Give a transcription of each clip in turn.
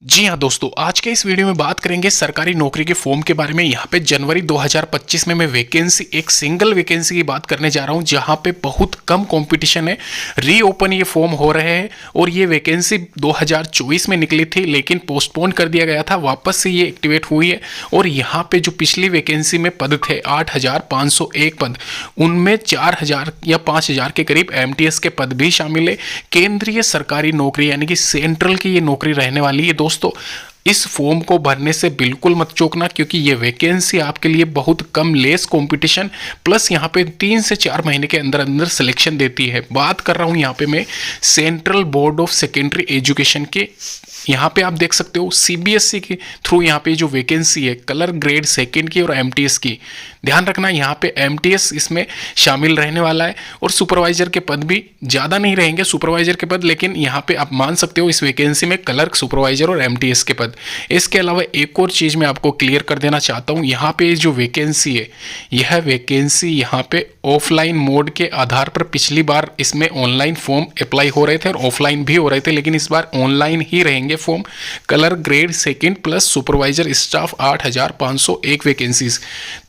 जी हाँ दोस्तों, आज के इस वीडियो में बात करेंगे सरकारी नौकरी के फॉर्म के बारे में। यहाँ पे जनवरी 2025 में मैं वैकेंसी, एक सिंगल वैकेंसी की बात करने जा रहा हूँ जहाँ पे बहुत कम कंपटीशन है। रीओपन ये फॉर्म हो रहे हैं और ये वैकेंसी 2024 में निकली थी लेकिन पोस्टपोन कर दिया गया था, वापस से ये एक्टिवेट हुई है। और यहाँ पे जो पिछली वैकेंसी में पद थे 8,501 पद, उनमें 4,000 या 5,000 के करीब एमटीएस के पद भी शामिल है। केंद्रीय सरकारी नौकरी यानी कि सेंट्रल की ये नौकरी रहने वाली है दोस्तों। इस फॉर्म को भरने से बिल्कुल मत चूकना क्योंकि ये वैकेंसी आपके लिए बहुत कम, लेस कंपटीशन प्लस यहाँ पे 3 से 4 महीने के अंदर अंदर सिलेक्शन देती है। बात कर रहा हूँ यहाँ पे मैं central board of secondary education के। यहाँ पे आप देख सकते हो सीबीएसई के थ्रू यहाँ पे जो वैकेंसी है कलर ग्रेड सेकंड की और एमटीएस की। ध्यान रखना यहाँ पे एमटीएस इसमें शामिल रहने वाला है और सुपरवाइजर के पद भी ज़्यादा नहीं रहेंगे सुपरवाइजर के पद, लेकिन यहाँ पे आप मान सकते हो इस वैकेंसी में क्लर्क, सुपरवाइजर और एमटीएस के पद। इसके अलावा एक और चीज़ मैं आपको क्लियर कर देना चाहता हूँ, यहाँ पे जो वैकेंसी है यह वैकेंसी यहाँ पे ऑफलाइन मोड के आधार पर, पिछली बार इसमें ऑनलाइन फॉर्म अप्लाई हो रहे थे और ऑफलाइन भी हो रहे थे, लेकिन इस बार ऑनलाइन ही रहेंगे form. Colour grade second plus supervisor staff 8,501 vacancies.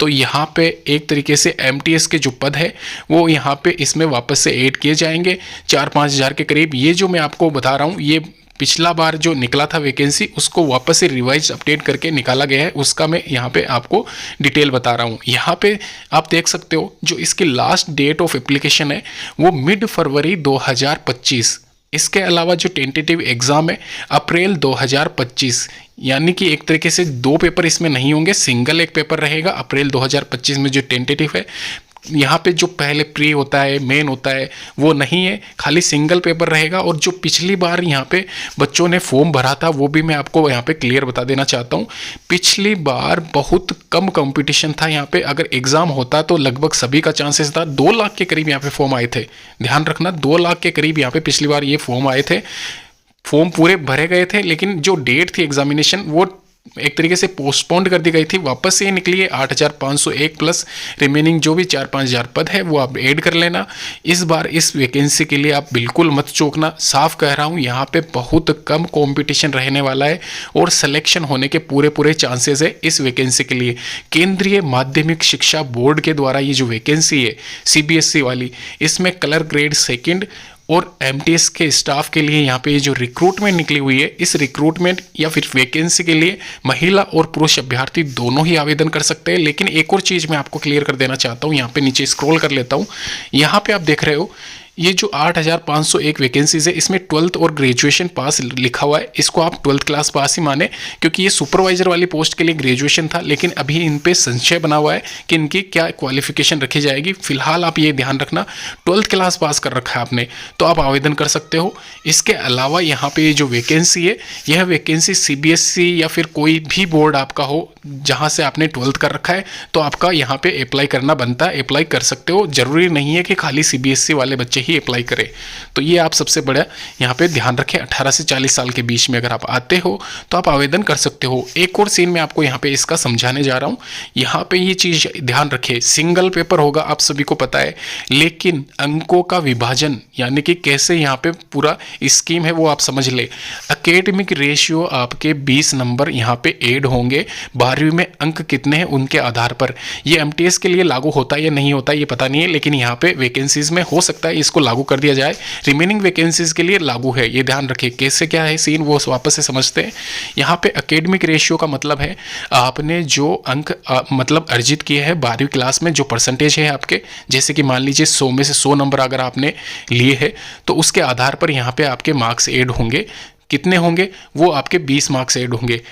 तो यहाँ पे एक तरीके से एमटीएस के जो पद है वो यहाँ पे इसमें वापस से ऐड किए जाएंगे 4-5 हज़ार के करीब। ये जो मैं आपको बता रहा हूँ ये पिछला बार जो निकला था वैकेंसी उसको वापस से रिवाइज अपडेट करके निकाला गया है, उसका मैं यहाँ पे आपको डिटेल बता रहा हूँ। यहाँ पे आप देख सकते हो जो इसकी लास्ट डेट ऑफ एप्लीकेशन है वो मिड फरवरी 2025। इसके अलावा जो टेंटेटिव एग्जाम है अप्रैल 2025, यानी कि एक तरीके से 2 पेपर इसमें नहीं होंगे, सिंगल एक पेपर रहेगा अप्रैल 2025 में जो टेंटेटिव है। यहाँ पे जो पहले प्री होता है, मेन होता है, वो नहीं है, खाली सिंगल पेपर रहेगा। और जो पिछली बार यहाँ पे बच्चों ने फॉर्म भरा था वो भी मैं आपको यहाँ पे क्लियर बता देना चाहता हूँ। पिछली बार बहुत कम कंपटीशन था यहाँ पे, अगर एग्ज़ाम होता तो लगभग सभी का चांसेस था। 2 लाख के करीब यहाँ पे फॉर्म आए थे। ध्यान रखना 2 लाख के करीब यहाँ पे पिछली बार ये फॉर्म आए थे। फॉर्म पूरे भरे गए थे लेकिन जो डेट थी एग्जामिनेशन वो एक तरीके से पोस्टपोन्ड कर दी गई थी, वापस से निकली है 8,501 प्लस रिमेनिंग जो भी 4-5 हज़ार पद है वो आप ऐड कर लेना। इस बार इस वैकेंसी के लिए आप बिल्कुल मत चूकना, साफ कह रहा हूँ यहाँ पे बहुत कम कंपटीशन रहने वाला है और सिलेक्शन होने के पूरे चांसेस है इस वैकेंसी के लिए। केंद्रीय माध्यमिक शिक्षा बोर्ड के द्वारा ये जो वैकेंसी है सीबीएसई वाली, इसमें कलर ग्रेड सेकेंड और एमटीएस के स्टाफ के लिए यहाँ पे ये जो रिक्रूटमेंट निकली हुई है, इस रिक्रूटमेंट या फिर वैकेंसी के लिए महिला और पुरुष अभ्यर्थी दोनों ही आवेदन कर सकते हैं। लेकिन एक और चीज़ मैं आपको क्लियर कर देना चाहता हूँ, यहाँ पे नीचे स्क्रॉल कर लेता हूँ। यहाँ पे आप देख रहे हो ये जो 8,501 वैकेंसीज है इसमें 12th और ग्रेजुएशन पास लिखा हुआ है। इसको आप 12th क्लास पास ही माने क्योंकि ये सुपरवाइजर वाली पोस्ट के लिए ग्रेजुएशन था, लेकिन अभी इन पे संशय बना हुआ है कि इनकी क्या क्वालिफिकेशन रखी जाएगी। फिलहाल आप ये ध्यान रखना 12th क्लास पास कर रखा है आपने तो आप आवेदन कर सकते हो। इसके अलावा यहाँ पे ये जो वैकेंसी है यह वैकेंसी सीबीएसई या फिर कोई भी बोर्ड आपका हो जहाँ से आपने 12th कर रखा है तो आपका यहाँ पे अप्लाई करना बनता है, अप्लाई कर सकते हो। जरूरी नहीं है कि खाली सीबीएसई वाले बच्चे ही अप्लाई करें। तो ये आप सबसे बड़ा यहाँ पे ध्यान रखें, 18 से 40 साल के बीच में अगर आप आते हो तो आप आवेदन कर सकते हो। एक और सीन मैं आपको यहाँ पे इसका समझाने जा रहा हूँ। यहाँ पे ये चीज़ ध्यान रखें, सिंगल पेपर होगा आप सभी को पता है, लेकिन अंकों का विभाजन यानी कि कैसे यहाँ पे पूरा स्कीम है वो आप समझ ले। एकेडमिक रेशियो आपके 20 नंबर यहाँ पे ऐड होंगे। 12वीं में अंक कितने हैं उनके आधार पर। ये एमटीएस के लिए लागू होता है या नहीं होता ये पता नहीं है, लेकिन यहाँ पे वैकेंसीज में हो सकता है इसको लागू कर दिया जाए। रिमेनिंग वैकेंसीज के लिए लागू है, ये ध्यान रखिए। कैसे क्या है सीन वो वापस से समझते हैं। यहाँ पे एकेडमिक रेशियो का मतलब है आपने जो अंक मतलब अर्जित किए हैं 12वीं क्लास में, जो परसेंटेज है आपके, जैसे कि मान लीजिए 100 में से 100 नंबर अगर आपने लिए हैं तो उसके आधार पर यहाँ पे आपके मार्क्स ऐड होंगे। कितने होंगे वो आपके 20 मार्क्स ऐड होंगे।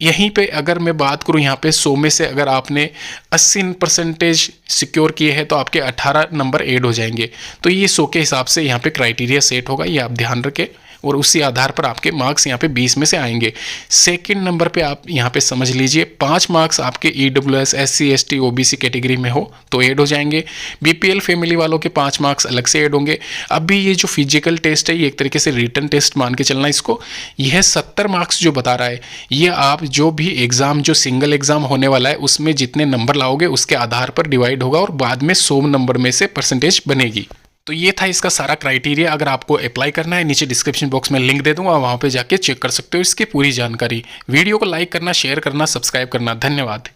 यहीं पे अगर मैं बात करूं यहाँ पे 100 में से अगर आपने 80% सिक्योर किए हैं तो आपके 18 नंबर ऐड हो जाएंगे। तो ये 100 के हिसाब से यहाँ पे क्राइटेरिया सेट होगा, ये आप ध्यान रखें और उसी आधार पर आपके मार्क्स यहाँ पे 20 में से आएंगे। सेकंड नंबर पे आप यहाँ पे समझ लीजिए 5 मार्क्स आपके EWS, SC, ST, OBC category में हो तो ऐड हो जाएंगे। बीपीएल फैमिली वालों के 5 मार्क्स अलग से ऐड होंगे। अभी ये जो फिजिकल टेस्ट है ये एक तरीके से रिटन टेस्ट मान के चलना इसको, यह 70 मार्क्स जो बता रहा है ये आप जो भी एग्जाम, जो सिंगल एग्जाम होने वाला है उसमें जितने नंबर लाओगे उसके आधार पर डिवाइड होगा और बाद में 100 नंबर में से परसेंटेज बनेगी। तो ये था इसका सारा क्राइटेरिया। अगर आपको अप्लाई करना है, नीचे डिस्क्रिप्शन बॉक्स में लिंक दे दूंगा, वहां पे जाके चेक कर सकते हो इसकी पूरी जानकारी। वीडियो को लाइक करना, शेयर करना, सब्सक्राइब करना। धन्यवाद।